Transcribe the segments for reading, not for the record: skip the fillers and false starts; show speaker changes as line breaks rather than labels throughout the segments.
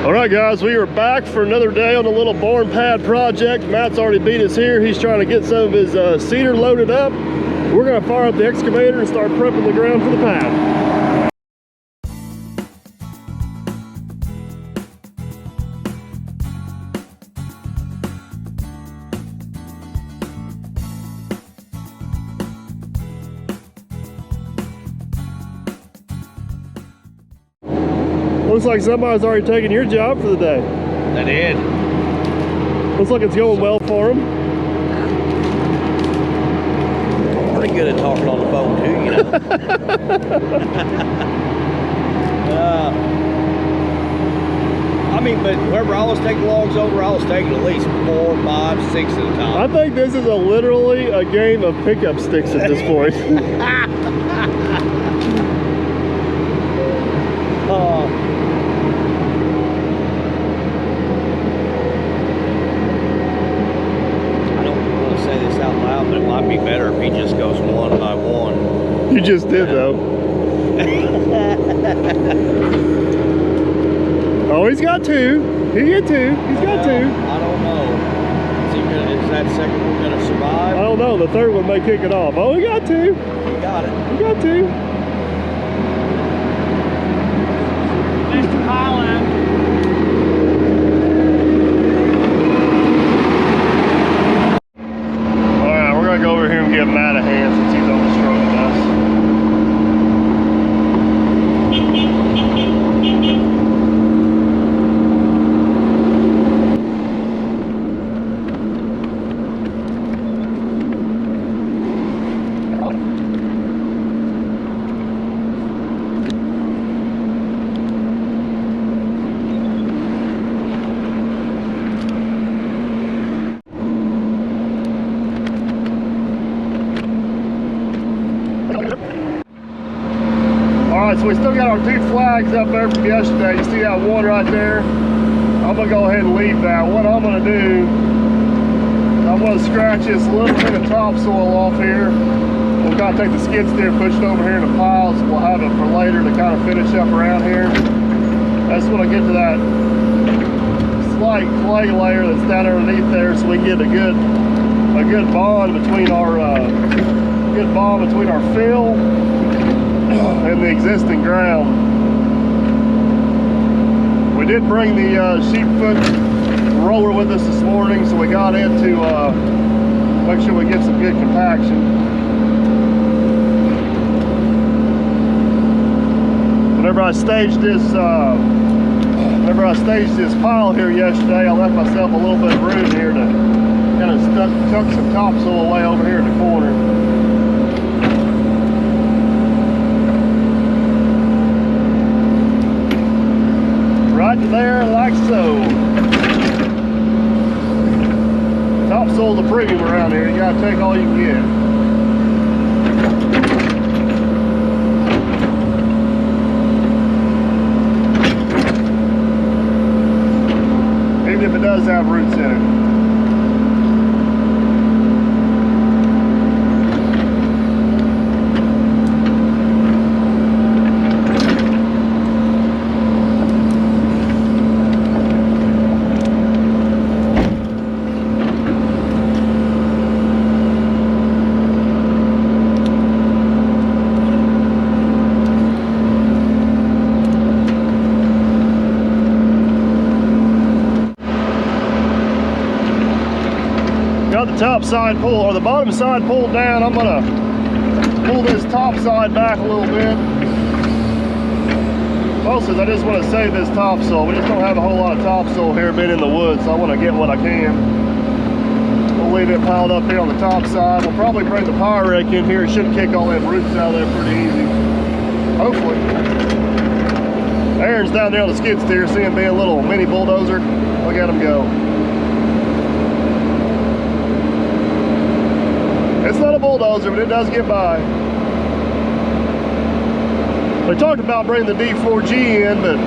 All right, guys, we are back for another day on the little barn pad project. Matt's already beat us here. He's trying to get some of his cedar loaded up. We're gonna fire up the excavator and start prepping the ground for the pad. Looks like somebody's already taken your job for the day.
I did.
Looks like it's going well for him.
Pretty good at talking on the phone too, you know. I mean, but wherever I was taking logs over, I was taking at least 4, 5, 6 at a time.
I think this is literally a game of pickup sticks at this point.
But it might be better if he just goes one by one.
You just did, though. Oh, he's got 2. He get 2. He's got 2.
I don't know. Is that second one going to survive?
I don't know. The third one may kick it off. Oh, he got 2.
He got it.
He got 2.
Mr. Holland.
Go over here and give Matt a hand since he's on the stroke with us. So we still got our 2 flags up there from yesterday. You see that one right there? I'm gonna go ahead and leave that. What I'm gonna do, I'm gonna scratch this little bit of topsoil off here. We'll kind of take the skid steer, push it over here in the piles. We'll have it for later to kind of finish up around here. I just want to get to that slight clay layer that's down underneath there, so we can get a good bond between our fill and the existing ground. We did bring the sheep foot roller with us this morning, so we got in to make sure we get some good compaction. Whenever I staged this pile here yesterday, I left myself a little bit of room here to kind of tuck some topsoil away over here in the corner. Right there, like so. Topsoil's a premium around here. You gotta take all you can get. Even if it does have roots in it. Got the top side pulled, or the bottom side pulled down. I'm gonna pull this top side back a little bit. Mostly I just want to save this topsoil. We just don't have a whole lot of topsoil here being in the woods, so I want to get what I can. We'll leave it piled up here on the top side. We'll probably bring the power rake in here. It should kick all them roots out of there pretty easy. Hopefully. Aaron's down there on the skid steer, see him being a little mini bulldozer. Look at him go. It's not a bulldozer, but it does get by. They talked about bringing the D4G in, but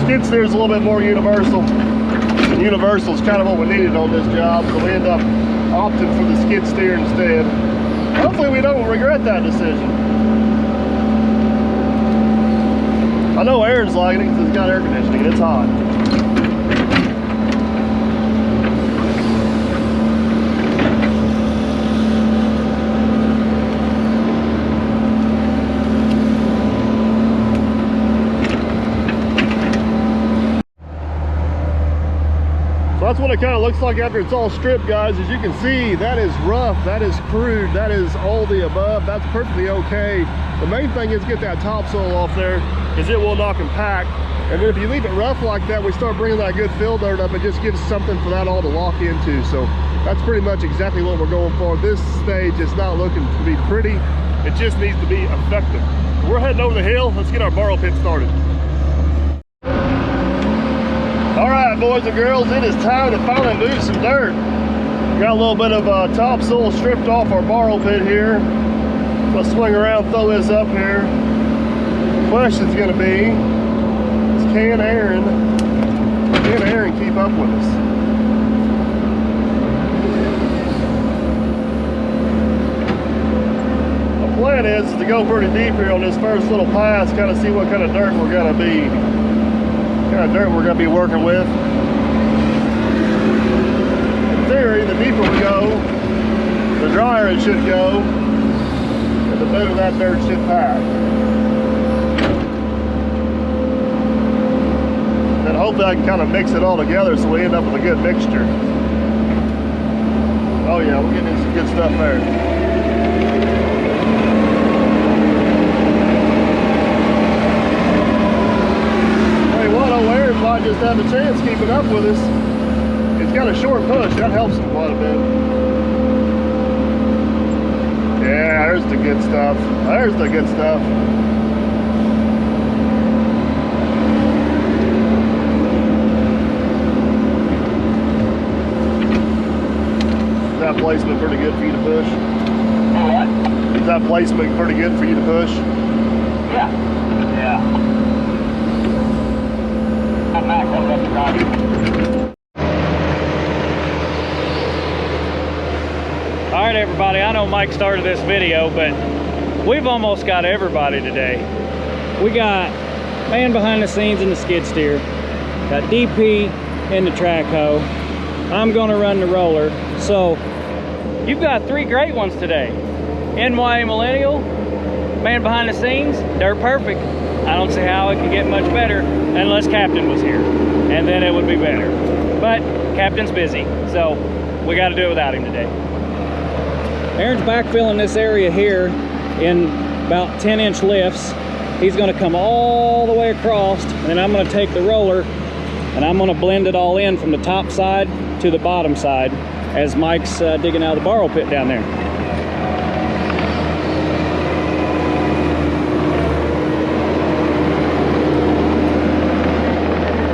skid steer is a little bit more universal. And universal is kind of what we needed on this job, so we end up opting for the skid steer instead. Hopefully we don't regret that decision. I I know Aaron's liking it because it's got air conditioning and it's hot. So that's what it kind of looks like after it's all stripped, guys. As you can see, that is rough, that is crude, that is all the above. That's perfectly okay. The main thing is get that topsoil off there, because it will not compact. And then if you leave it rough like that, we start bringing that good fill dirt up. It just gives something for that all to lock into. So that's pretty much exactly what we're going for. This stage is not looking to be pretty. It just needs to be effective. We're heading over the hill. Let's get our borrow pit started. All right, boys and girls, it is time to finally move some dirt. Got a little bit of topsoil stripped off our borrow pit here. Let's swing around, throw this up here. The question's gonna be, can Aaron keep up with us? The plan is to go pretty deep here on this first little pass, kind of see what kind of dirt we're gonna be working with. In theory, the deeper we go, the drier it should go, and the better that dirt should pack. And hopefully I can kind of mix it all together so we end up with a good mixture. Oh yeah, we're getting some good stuff there. Might just have a chance keeping up with us. It's got a short push, that helps him quite a bit. Yeah, there's the good stuff. There's the good stuff. Is that placement pretty good for you to push?
What?
Is that placement pretty good for you to push?
Yeah. Yeah.
All right, everybody, I know Mike started this video, but we've almost got everybody today. We got man behind the scenes in the skid steer, got DP in the track hoe, I'm gonna run the roller. So you've got three great ones today. NYA Millennial, man behind the scenes, dirt perfect. I don't see how it could get much better unless Captain was here, and then it would be better. But Captain's busy, so we got to do it without him today. Aaron's backfilling this area here in about 10-inch lifts. He's going to come all the way across, and then I'm going to take the roller and I'm going to blend it all in from the top side to the bottom side as Mike's digging out of the borrow pit down there.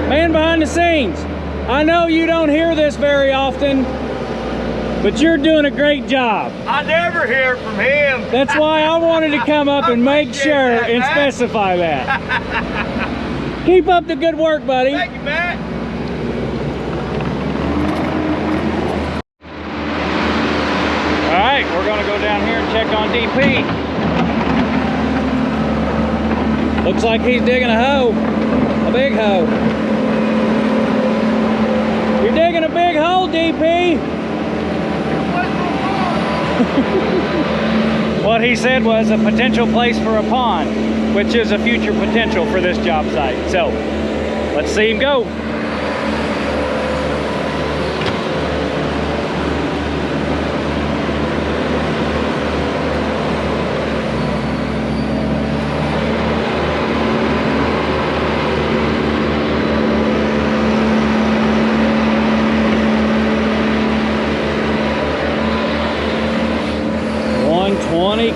Man behind the scenes, I know you don't hear this very often, but you're doing a great job.
I never hear from him.
That's why I wanted to come up and make sure and specify that. Keep up the good work, buddy.
Thank you, Matt.
All right, we're gonna go down here and check on DP. Looks like he's digging a hole, a big hole. You're digging a big hole, DP. What he said was a potential place for a pond, which is a future potential for this job site. So let's see him go.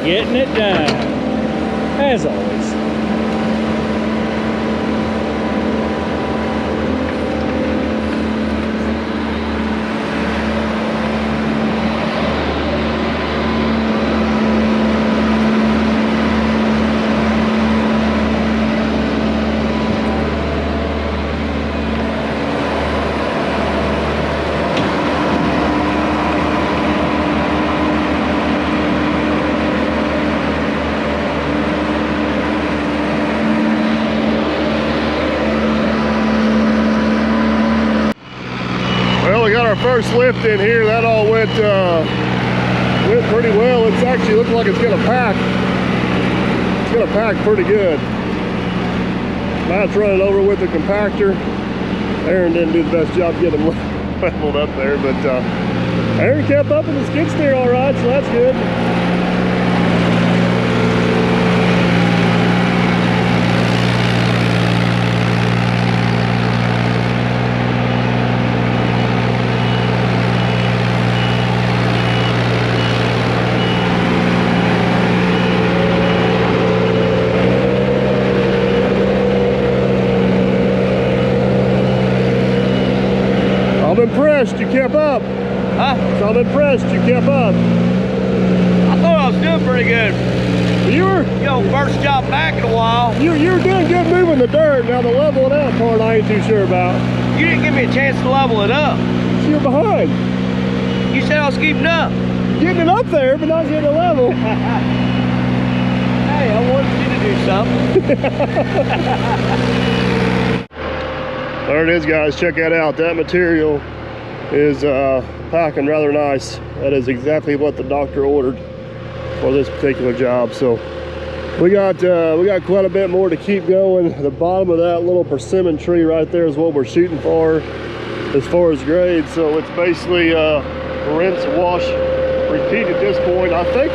Getting it done, as always.
our first lift in here. That all went pretty well. It's actually looking like it's gonna pack. It's gonna pack pretty good. Matt's running over with the compactor. Aaron didn't do the best job getting leveled up there, but Aaron kept up in the skid steer all right, so that's good. I'm impressed you kept up.
Huh?
So I'm impressed you kept up.
I thought I was doing pretty good.
You were,
First job back in a while.
you were doing good moving the dirt. Now the leveling out part I ain't too sure about.
You didn't give me a chance to level it up.
You're behind.
You said I was keeping up.
Getting it up there, but not getting it level.
Hey, I wanted you to do something.
There it is, guys. Check that out. That material is packing rather nice. That is exactly what the doctor ordered for this particular job. So we got quite a bit more to keep going. The bottom of that little persimmon tree right there is what we're shooting for as far as grade. So it's basically rinse, wash, repeat at this point. I think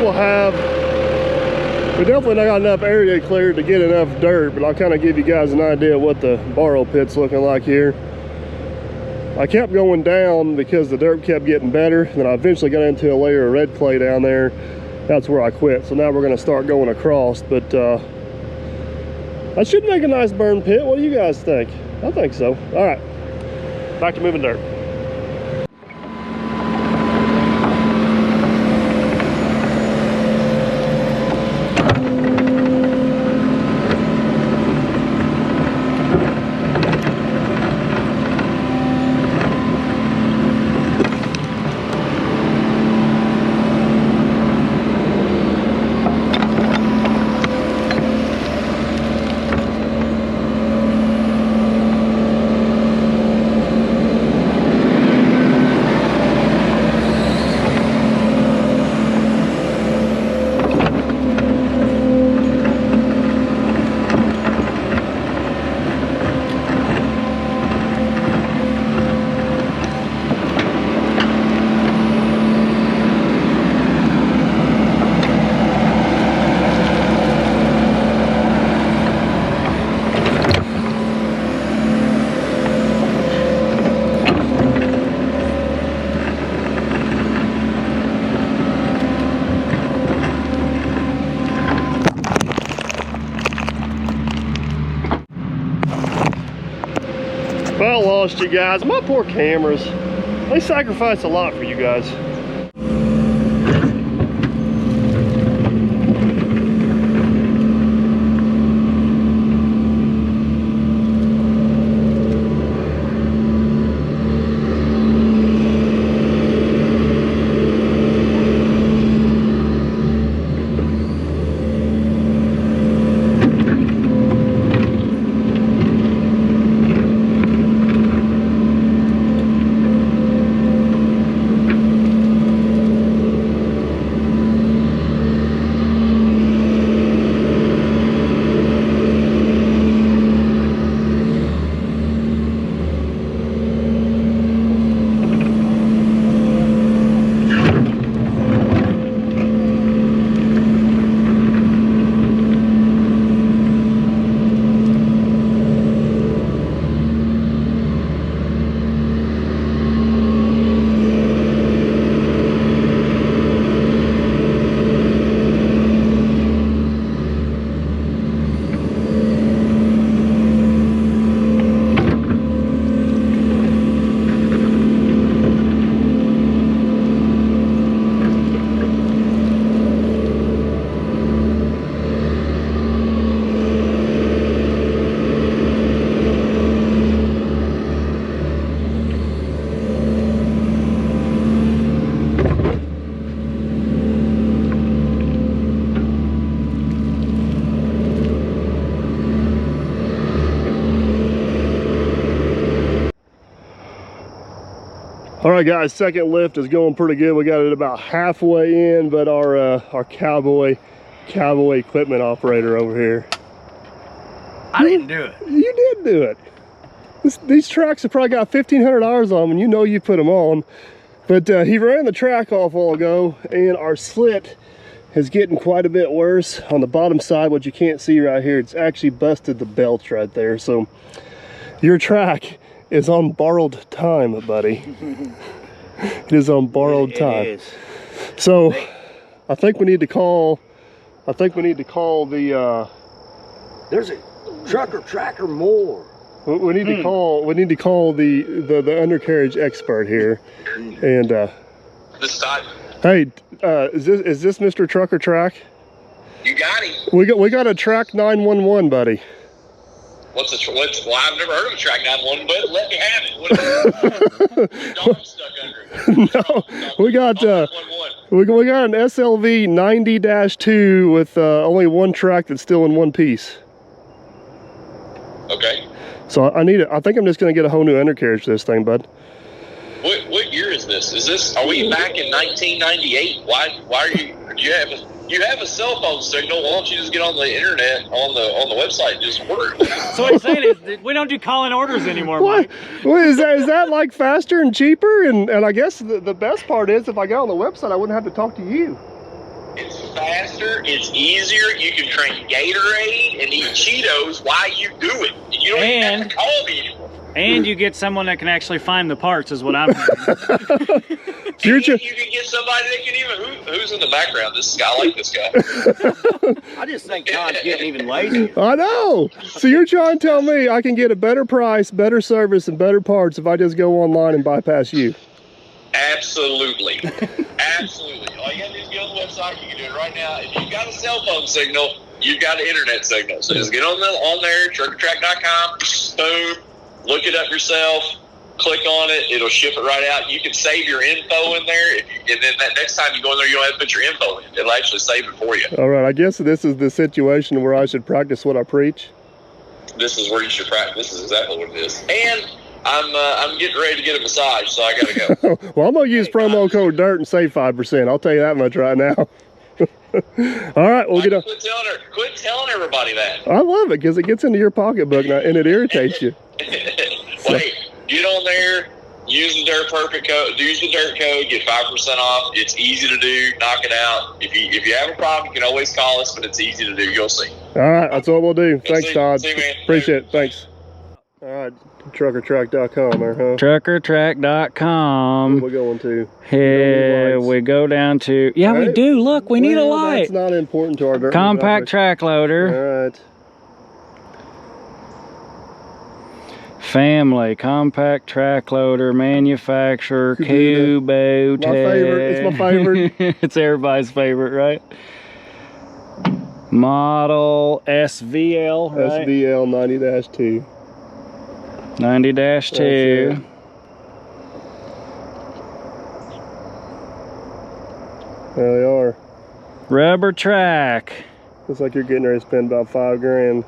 we definitely not got enough area cleared to get enough dirt, but I'll kind of give you guys an idea of what the borrow pit's looking like here. I kept going down because the dirt kept getting better, and then I eventually got into a layer of red clay down there. That's where I quit. So now we're going to start going across, but that should make a nice burn pit. What do you guys think? I think so. All right, back to moving dirt. Well, lost you guys. My poor cameras. They sacrifice a lot for you guys. All right, guys, second lift is going pretty good. We got it about halfway in, but our cowboy equipment operator over here.
I didn't do it.
You did do it. These tracks have probably got 1,500 hours on them, and you know you put them on. But he ran the track off a while ago, and our slit is getting quite a bit worse on the bottom side. What you can't see right here, it's actually busted the belts right there. So your track is on borrowed time, buddy. It is on borrowed time.
It is.
So I think we need to call the
There's a trucker tracker more.
we need to call the undercarriage expert here. And
This time.
hey, is this Mr. Trucker Track?
You got him.
We got a Track 911, buddy.
Well, I've never heard of a track 911, but let me have it. What is it? Dog stuck under it.
No, we got an SLV 90-2 with only one track that's still in one piece.
Okay.
So I think I'm just gonna get a whole new undercarriage for this thing, bud.
What year is this? Are we back in 1998? Why are you have a cell phone signal? Why don't you just get on the internet on the website and just order it?
So what he's saying is we don't do call-in orders anymore,
What?
Mike.
What is that like faster and cheaper? And I guess the best part is if I got on the website, I wouldn't have to talk to you.
It's faster, it's easier, you can drink Gatorade and eat Cheetos while you do it. You don't even have to call me anymore.
And you get someone that can actually find the parts, is what I'm hearing.
You can get somebody that can even who's in the background. This guy, I like this guy.
I just think Todd's getting even lazy.
I know. So you're trying to tell me I can get a better price, better service, and better parts if I just go online and bypass you?
Absolutely. Absolutely. All you gotta do is get on the website. You can do it right now. If you've got a cell phone signal, you've got an internet signal. So just get on there, truckertrack.com, boom, look it up yourself, click on it, it'll ship it right out. You can save your info in there, and then that next time you go in there, you don't have to put your info in. It'll actually save it for you.
All right, I guess this is the situation where I should practice what I preach.
This is where you should practice. This is exactly what it is. And I'm getting ready to get a massage, so I gotta go.
Well, I'm gonna use promo code DIRT and save 5%. I'll tell you that much right now. All right, we'll get on.
Quit telling everybody that.
I love it because it gets into your pocketbook now, and it irritates you.
Wait, get on there, use the dirt code, get 5% off. It's easy to do, knock it out. If you have a problem, you can always call us, but it's easy to do. You'll see.
All right, that's what we'll do. Thanks, Todd.
See you, man.
Appreciate it. Thanks. All right, truckertrack.com there, huh?
Truckertrack.com.
Where we going to?
Here we go down to, yeah, we do. Look, we need a light.
That's not important to our dirt.
Compact track loader.
All right.
Family, compact track loader, manufacturer, Kubota.
My favorite. It's my favorite.
It's everybody's favorite, right? Model SVL, right?
SVL 90-2.
90-2.
There they are.
Rubber track.
Looks like you're getting ready to spend about $5 grand.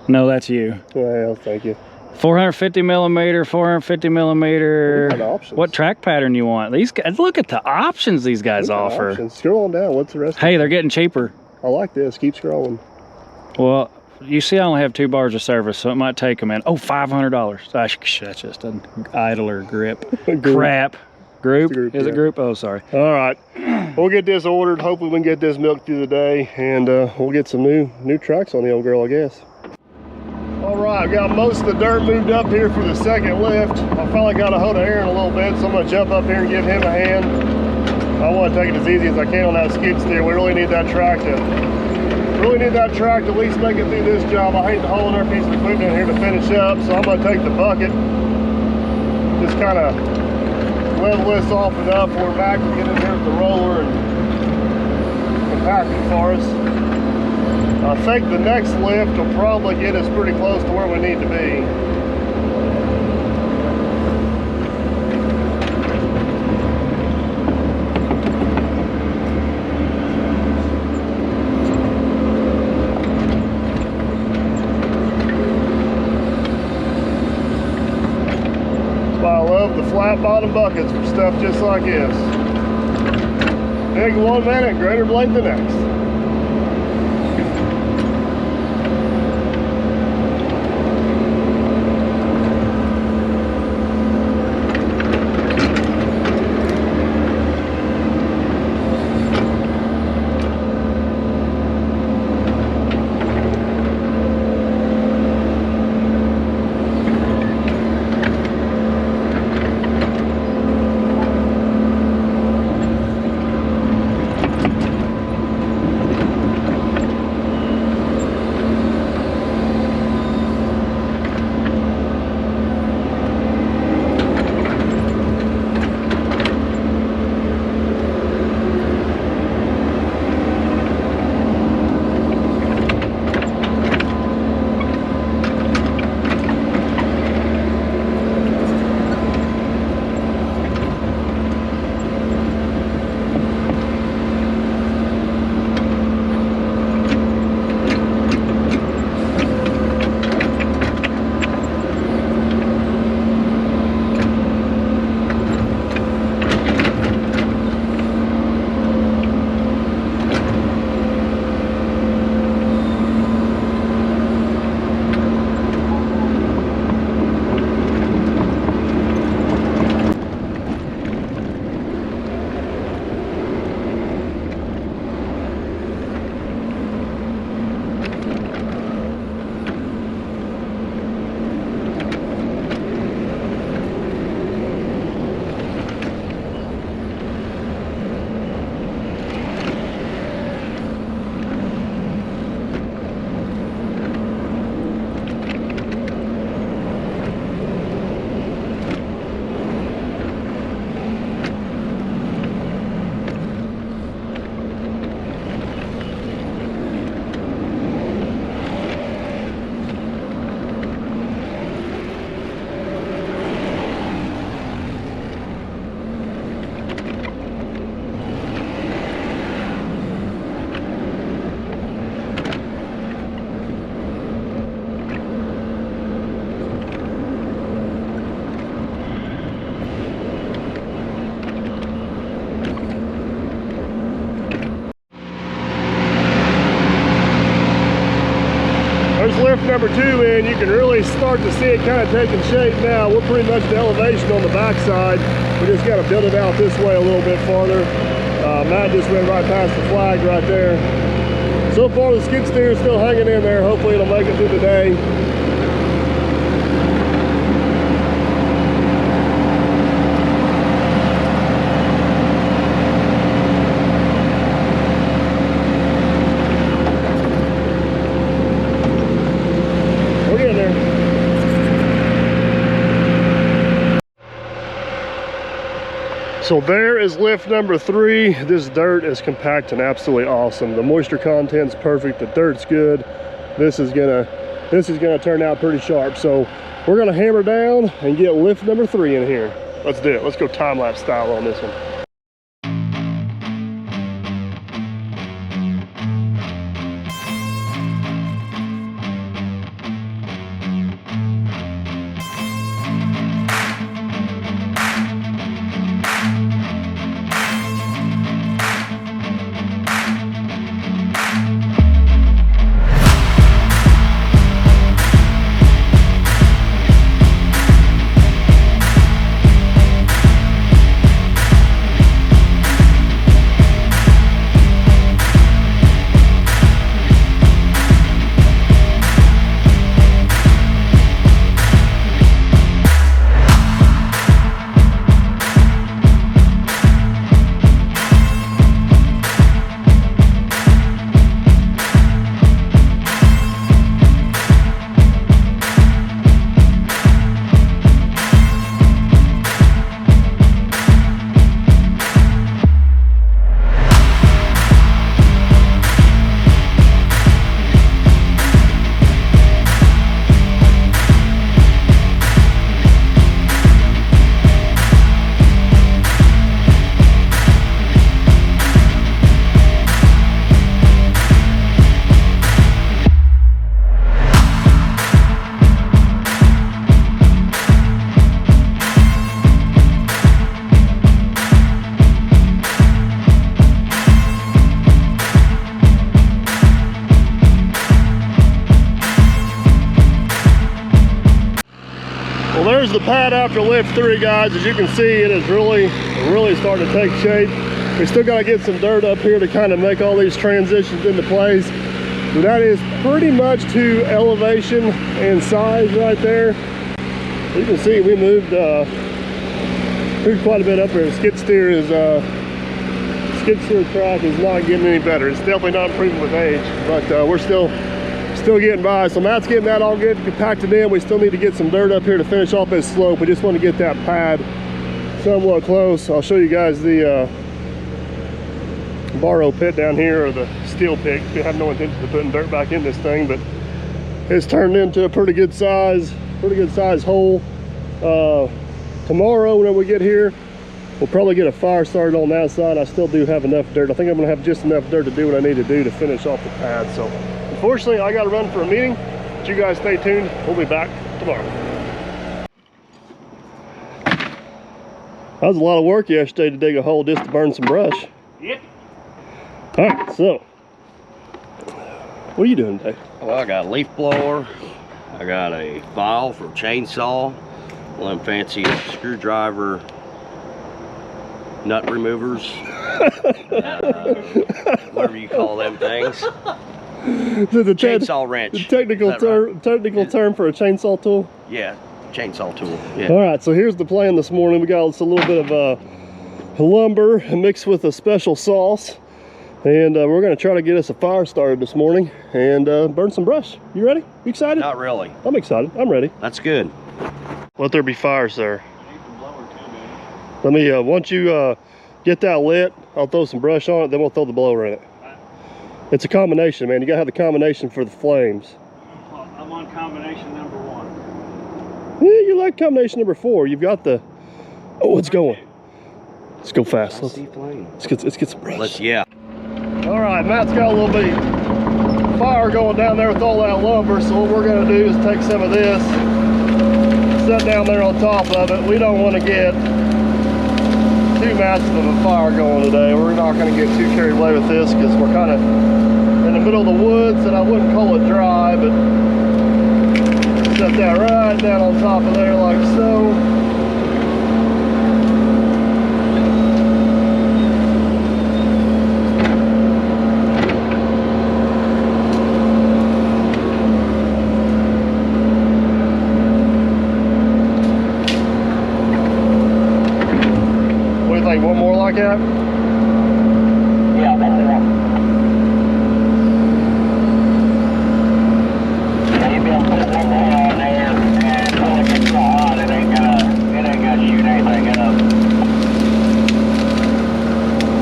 No, that's you.
Well, thank you.
450 millimeter, 450 millimeter.
What options?
What track pattern you want? These guys, look at the options these guys offer.
Options. Scroll on down. What's the rest?
Hey, they're getting cheaper.
I like this. Keep scrolling.
Well, you see, I only have 2 bars of service, so it might take them in. Oh, $500. That's just an idler grip. Crap. Group? Is it group? Oh, sorry.
All right. We'll get this ordered. Hopefully we can get this milked through the day, and we'll get some new tracks on the old girl, I guess. All right, I've got most of the dirt moved up here for the second lift. I finally got a hold of Aaron a little bit, so I'm gonna jump up here and give him a hand. I want to take it as easy as I can on that skid steer. We really need that track to at least make it through this job. I hate to haul another piece of equipment in here to finish up, so I'm gonna take the bucket, just kind of level this off enough where Mac can get in here with the roller and compact it for us. I think the next lift will probably get us pretty close to where we need to be. That's why I love the flat bottom buckets for stuff just like this. Big one minute, greater blade the next. There's lift number 2 in. You can really start to see it kind of taking shape now. We're pretty much the elevation on the backside. We just got to build it out this way a little bit farther. Matt just went right past the flag right there. So far the skid steer is still hanging in there. Hopefully it'll make it through the day. So there is lift number 3. This dirt is compact and absolutely awesome. The moisture content's perfect, the dirt's good. This is gonna turn out pretty sharp. So we're gonna hammer down and get lift number 3 in here. Let's do it. Let's go time-lapse style on this one. Well, there's the pad after lift 3, guys. As you can see, it is really starting to take shape. We still got to get some dirt up here to kind of make all these transitions into place. But that is pretty much to elevation and size right there. You can see we moved quite a bit up here. The skid steer track is not getting any better. It's definitely not improving with age, but we're still getting by. So Matt's getting that all good, compacted in. We still need to get some dirt up here to finish off this slope. We just want to get that pad somewhat close. I'll show you guys the borrow pit down here, or the steel pit. We have no intention of putting dirt back in this thing, but it's turned into a pretty good size hole. Tomorrow when we get here, we'll probably get a fire started on that side. I still do have enough dirt. I think I'm gonna have just enough dirt to do what I need to do to finish off the pad. So unfortunately, I got to run for a meeting, but you guys stay tuned. We'll be back tomorrow. That was a lot of work yesterday to dig a hole just to burn some brush.
Yep.
All right, so what are you doing today?
Well, I got a leaf blower. I got a file for a chainsaw. One of them fancy screwdriver nut removers. Whatever you call them things.
The
chainsaw wrench.
The technical term for a chainsaw tool?
Yeah, chainsaw tool. Yeah.
All right, so here's the plan this morning. We got a little bit of lumber mixed with a special sauce. And we're going to try to get us a fire started this morning and burn some brush. You ready? You excited?
Not really.
I'm excited. I'm ready.
That's good.
Let there be fire, sir. Let me, once you get that lit, I'll throw some brush on it, then we'll throw the blower in it. It's a combination, man. You got to have the combination for the flames.
I'm on combination number 1.
Yeah, you like combination number 4. You've got the... Oh, it's going. Let's go fast. Let's get some brush.
Yeah.
All right, Matt's got a little bit of fire going down there with all that lumber, so what we're going to do is take some of this, set down there on top of it. We don't want to get too massive of a fire going today. We're not going to get too carried away with this because we're kind of in the middle of the woods, and I wouldn't call it dry, but set that right down on top of there like so. One more like that?
Yeah, one more. Yeah, you'll be able to put one more on there, and when it gets so hot, it ain't gonna shoot anything up.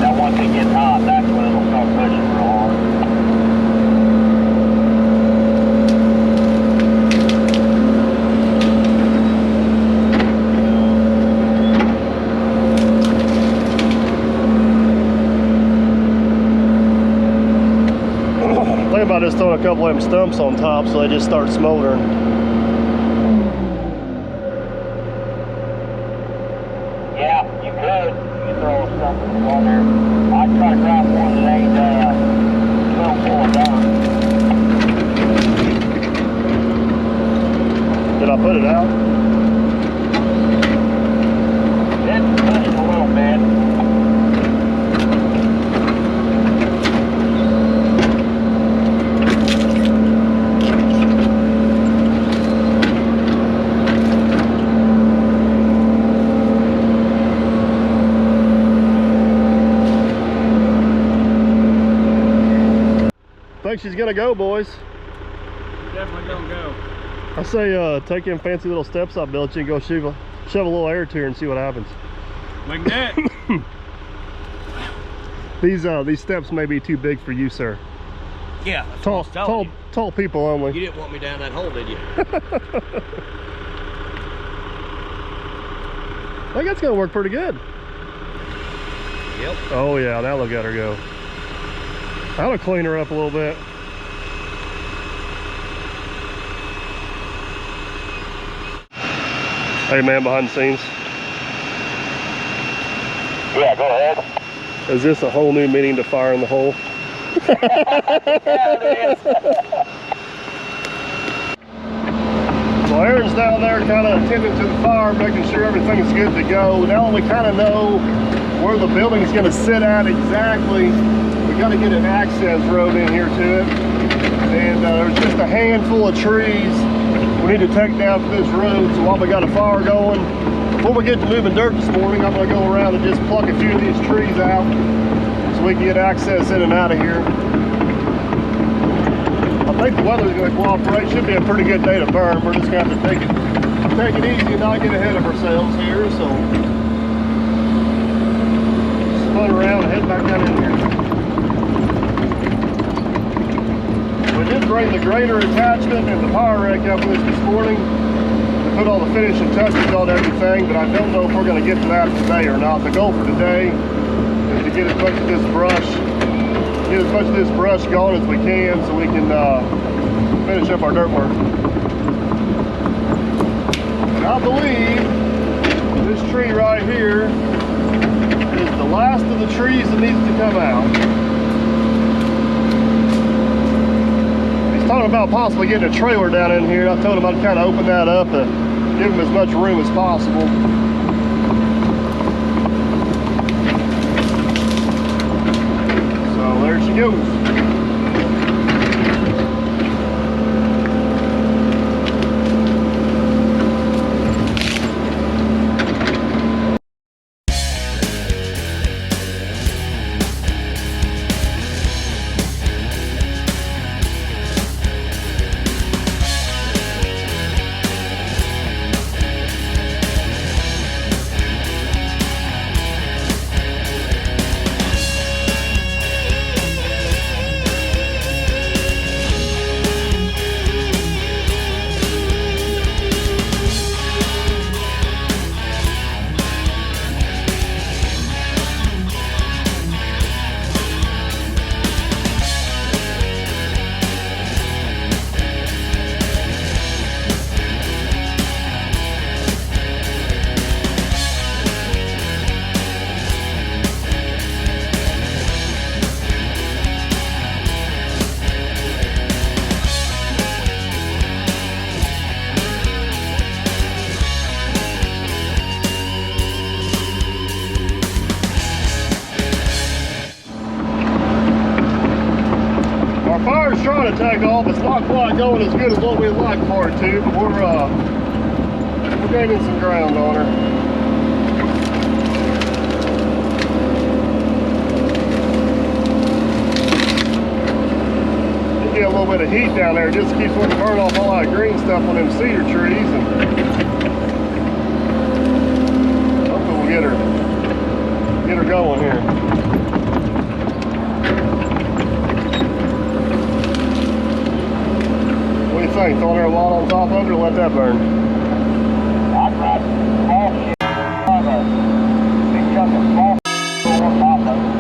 Now once it gets hot, that's when it'll start pushing real hard.
About just throwing a couple of them stumps on top so they just start smoldering.
Yeah, you could. You throw something on there. I'd try to grab one that ain't 12 full of done.
Did I put it out?
It's pushing a little bit.
Think she's gonna go, boys.
Definitely don't go.
I say take them fancy little steps I built you and go shove a little air to her and see what happens.
Like that.
These steps may be too big for you, sir.
Yeah. That's what I was telling you.
Tall people only.
You didn't want me down that hole, did you?
I think that's gonna work pretty good.
Yep.
Oh yeah, now look at her go. That'll clean her up a little bit. Hey man, behind the scenes.
Yeah, go ahead.
Is this a whole new meaning to fire in the hole?
Yeah, it is.
Well, Aaron's was down there kind of attending to the fire, making sure everything's good to go. Now that we kind of know where the building's going to sit at exactly, we got to get an access road in here to it. And there's just a handful of trees we need to take down for this road. So while we got a fire going, before we get to moving dirt this morning, I'm going to go around and just pluck a few of these trees out so we can get access in and out of here. I think the weather's going to cooperate. Should be a pretty good day to burn. We're just going to have to take it easy and not get ahead of ourselves here. So spun around and head back down in here. We did bring the grader attachment and the power rack up with us this morning to put all the finishing touches on everything, but I don't know if we're going to get to that today or not. The goal for today is to get as much of this brush gone as we can so we can finish up our dirt work. And I believe this tree right here is the last of the trees that needs to come out. He's talking about possibly getting a trailer down in here. I told him I'd kind of open that up to give him as much room as possible. So there she goes. Fire's trying to take off. It's not quite going as good as what we'd like for it to, but we're gaining some ground on her. You get a little bit of heat down there, it just keeps wanting to burn off all that green stuff on them cedar trees, and hopefully we'll get her going here. What do you think? Throwing her a lot on top of her and let that burn?
I'd rather small shit on a big chunk of small shit on top of it.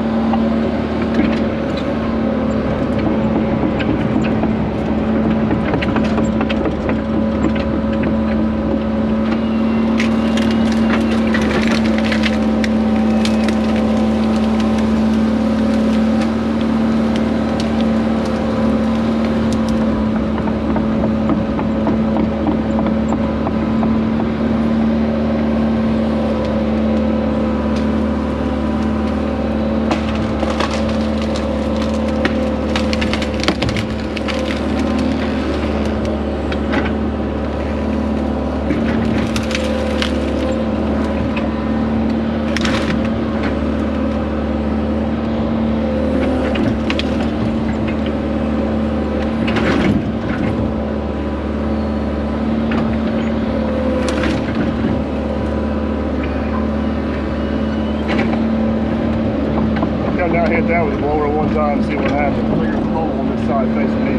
Now hit that with a blower one time, see what happens. Clear the hole on this side facing me.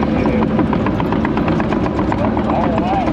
All right.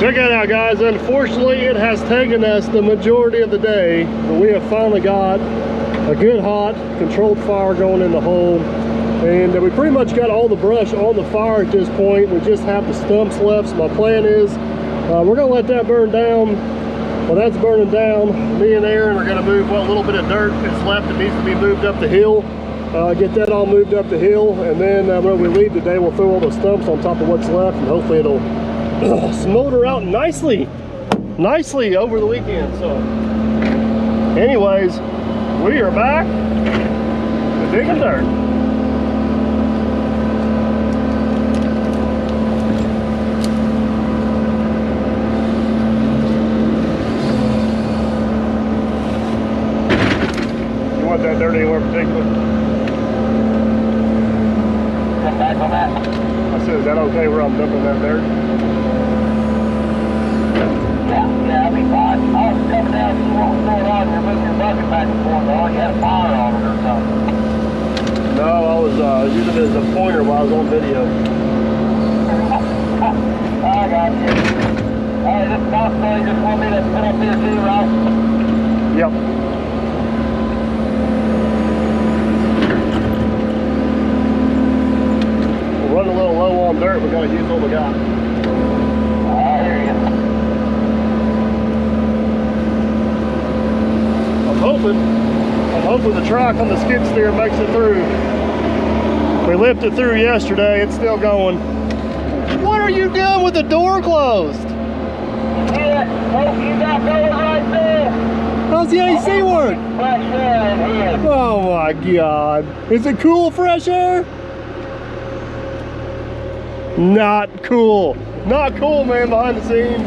Check it out, guys. Unfortunately, it has taken us the majority of the day, but we have finally got a good hot controlled fire going in the hole, and we pretty much got all the brush on the fire at this point. We just have the stumps left. So my plan is we're gonna let that burn down. Well, that's burning down. Me and Aaron are gonna move what little bit of dirt is left that needs to be moved up the hill. Get that all moved up the hill, and then when we leave today, we'll throw all the stumps on top of what's left, and hopefully it'll smolder out nicely over the weekend. So anyways, we are back to digging dirt. You want that dirt anywhere particular?
Come back on that.
I said, is that okay where I'm dumping that dirt?
Yeah, I'll be fine. I was coming down to see what was going on. You're moving your bucket back and forth. Oh, you had a fire on it or something.
No, I was using it as a pointer while I was on video.
I got you. Hey, this topsoil, you just want me to put up here too, right?
Yep. We're running a little low on dirt. We gotta use what we got.
I hear you.
I'm hoping the track on the skid steer makes it through. We lifted it through yesterday. It's still going. What are you doing with the door closed?
Yeah, oh, you got going right there.
How's the AC work?
Fresh air in here.
Oh my God. Is it cool, fresh air? Not cool. Not cool, man, behind the scenes.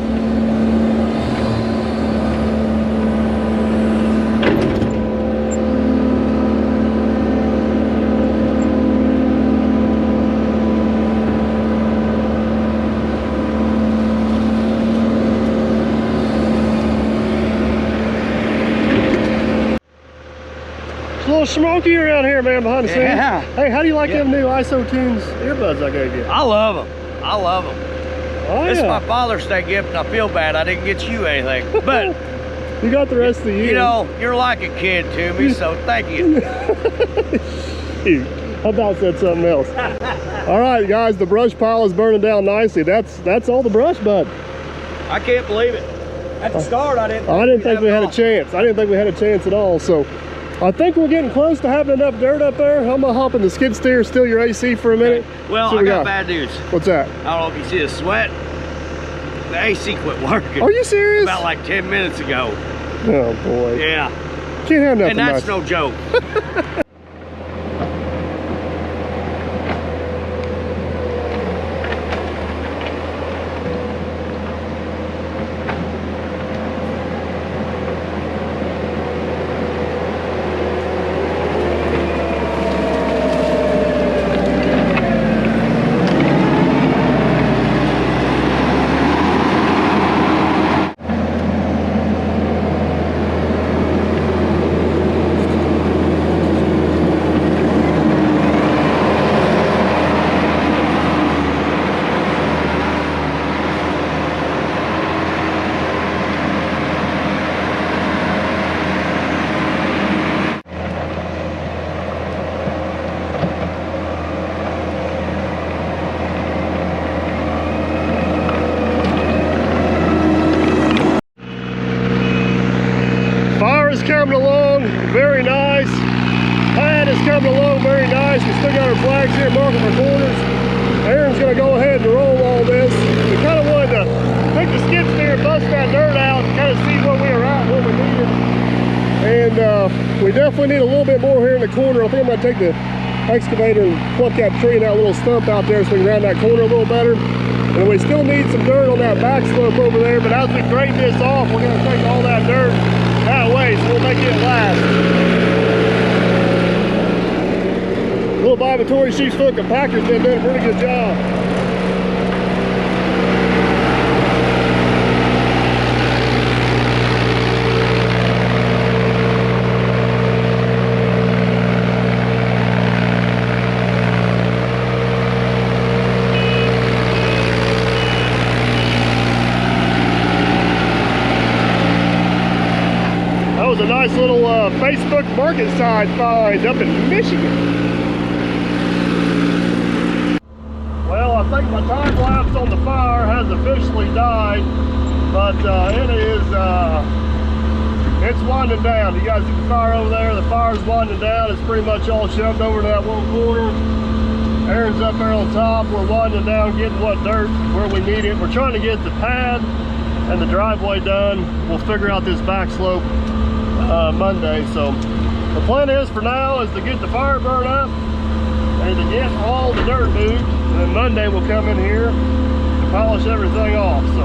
It's a little smoky around here, man, behind the scenes.
Yeah.
Hey, how do you like them new ISO Tunes earbuds I gave you?
I love them. I love them.
Oh,
This is
yeah.
my Father's Day gift, and I feel bad I didn't get you anything. But,
You got the rest of the year.
you know, you're like a kid to me, so thank you.
How about said something else? All right, guys, the brush pile is burning down nicely. That's all the brush, bud.
I can't believe it. At the start, I didn't
think we had a chance. I didn't think we had a chance at all. So I think we're getting close to having enough dirt up there. I'm gonna hop in the skid steer, steal your AC for a minute.
Well,
See what
I
we
got bad news.
What's that?
I don't know if you see the sweat. The AC quit working.
Are you serious?
About like 10 minutes ago.
Oh boy.
Yeah.
Can't have nothing
And that's
nice.
no joke. Coming along very nice. Pad is coming along very nice. We still got our flags here marking our corners. Aaron's going to go ahead and roll all this. We kind of wanted to take the skid steer and bust that dirt out and kind of see where we were at, what we needed. And we definitely need a little bit more here in the corner. I think I'm going to take the excavator and pluck that tree and that little stump out there so we can round that corner a little better. And we still need some dirt on that back slope over there, but as we grade this off, we're going to take all that dirt that way, so we'll make it last. Little vibratory sheep's foot compactor's been doing a pretty good job. was a nice little Facebook market side find up in Michigan. Well, I think my time lapse on the fire has officially died, but it is, it's winding down. You guys see the fire over there? The fire's winding down. It's pretty much all shoved over to that one corner. Aaron's up there on top. We're winding down, getting what dirt where we need it. We're trying to get the pad and the driveway done. We'll figure out this back slope Monday. So the plan is for now is to get the fire burned up and to get all the dirt moved. And then Monday we'll come in here and polish everything off. So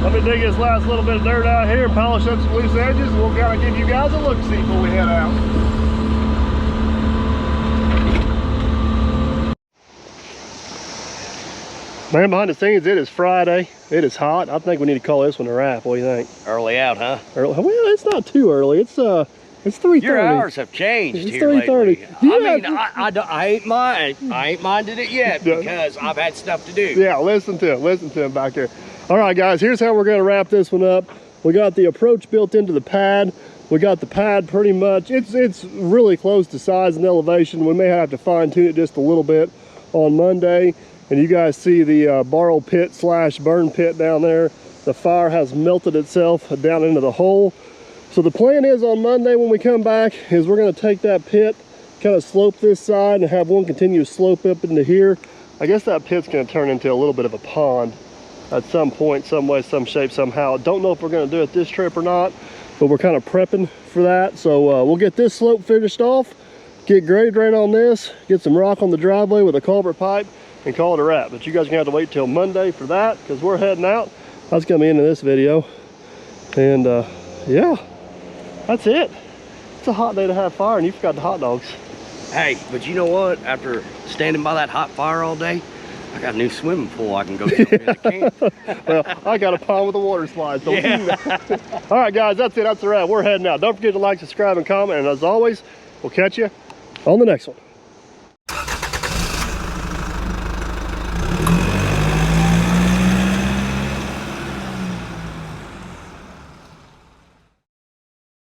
let me dig this last little bit of dirt out here and polish up some loose edges, and we'll kind of give you guys a look-see before we head out. Man, behind the scenes, it is Friday. It is hot. I think we need to call this one a wrap. What do you think?
Early out, huh?
Early? Well, it's not too early. It's 3:30.
Your hours have changed
It's
here
3:30.
lately.
Yeah.
I mean, I ain't minded it yet because I've had stuff to do.
Yeah, listen to him back there. All right, guys, here's how we're gonna wrap this one up. We got the approach built into the pad. We got the pad pretty much, it's really close to size and elevation. We may have to fine tune it just a little bit on Monday. And you guys see the borrow pit / burn pit down there. The fire has melted itself down into the hole. So the plan is on Monday when we come back is we're gonna take that pit, kind of slope this side and have one continuous slope up into here. I guess that pit's gonna turn into a little bit of a pond at some point, some way, some shape, somehow. Don't know if we're gonna do it this trip or not, but we're kind of prepping for that. So we'll get this slope finished off, get grade drain on this, get some rock on the driveway with a culvert pipe, and call it a wrap. But you guys are gonna have to wait till Monday for that because we're heading out. That's gonna be into this video. And yeah, that's it. It's a hot day to have fire and you forgot the hot dogs.
Hey, but you know what? After standing by that hot fire all day, I got a new swimming pool I can go jump in. I can't.
Well, I got a pond with a water slide. So yeah. All right, guys, that's it. That's a wrap. We're heading out. Don't forget to like, subscribe, and comment. And as always, we'll catch you on the next one.